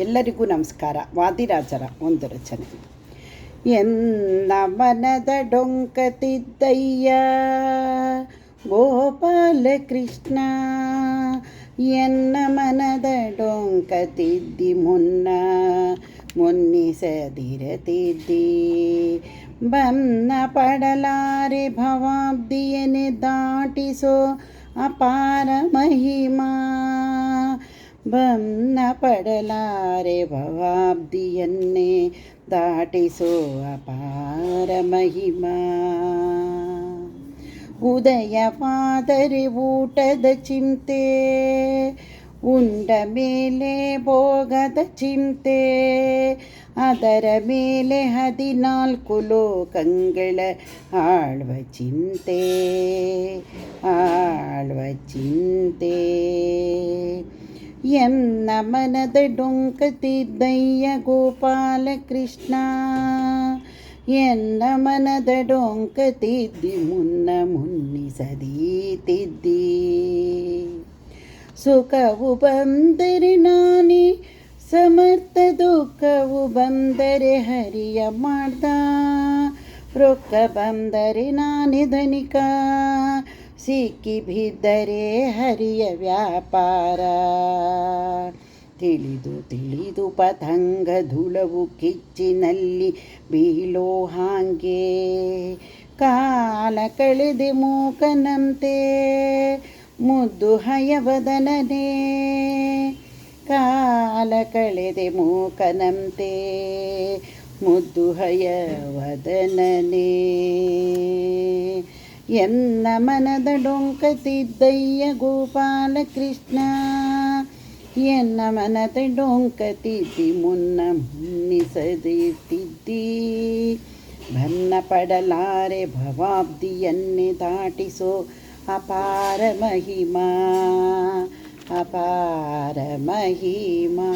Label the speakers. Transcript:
Speaker 1: ಎಲ್ಲರಿಗೂ ನಮಸ್ಕಾರ. ವಾದಿರಾಜರ ಒಂದು ರಚನೆ. ಎನ್ನ ಮನದ ಡೊಂಕತಿದ್ದಯ್ಯ ಗೋಪಾಲ ಕೃಷ್ಣ, ಎನ್ನ ಮನದ ಡೊಂಕತಿದ್ದಿ ಮುನ್ನಿಸದಿರತಿದ್ದಿ, ಬನ್ನ ಪಡಲಾರೆ ಭವಾಬ್ದಿಯನೆ ದಾಟಿಸೋ ಅಪಾರ ಮಹಿಮಾ, ಬನ್ನ ಪಡಲಾರೆ ಭವಾಬ್ದಿಯನ್ನೇ ದಾಟಿಸೋ ಅಪಾರ ಮಹಿಮಾ. ಉದಯವಾದರೆ ಊಟದ ಚಿಂತೆ, ಉಂಡ ಮೇಲೆ ಭೋಗದ ಚಿಂತೆ, ಅದರ ಮೇಲೆ 14 ಲೋಕಗಳ ಆಳ್ವ ಚಿಂತೆ, ಆಳ್ವ ಚಿಂತೆ. ಎನ್ನ ಮನದ ಡೊಂಕತಿದ್ದಯ್ಯ ಗೋಪಾಲ ಕೃಷ್ಣ, ಎನ್ನ ಮನದ ಡೊಂಕತಿದ್ದಿ ಮುನ್ನಿಸದೀತಿದ್ದಿ. ಸುಖವು ಬಂದರೆ ನಾನೇ ಸಮರ್ಥ, ದುಃಖವು ಬಂದರೆ ಹರಿಯ ಮಾಡ್ದ, ರೊಕ್ಕ ಬಂದರೆ ನಾನೇ ಧನಿಕ, ಸಿಕ್ಕಿ ಬಿದ್ದರೆ ಹರಿಯ ವ್ಯಾಪಾರ. ತಿಳಿದು ತಿಳಿದು ಪತಂಗ ಧೂಳವು ಕಿಚ್ಚಿನಲ್ಲಿ ಬೀಳೋ ಹಾಗೆ, ಕಾಲ ಕಳೆದೆ ಮೂಕನಂತೆ ಮುದ್ದು ಹಯವದನನೇ, ಕಾಲ ಕಳೆದೆ ಮೂಕನಂತೆ ಮುದ್ದು ಹಯವದನನೇ. ಎನ್ನ ಮನದ ಡೊಂಕತಿದ್ದಯ್ಯ ಗೋಪಾಲ ಕೃಷ್ಣ, ಎನ್ನ ಮನದ ಡೊಂಕತಿದ್ದಿ ಮುನ್ನಿಸದಿರ್ತಿದ್ದಿ, ಬನ್ನ ಪಡಲಾರೆ ಭವಾಬ್ದಿಯನ್ನೇ ದಾಟಿಸೋ ಅಪಾರ ಮಹಿಮಾ, ಅಪಾರ ಮಹಿಮಾ.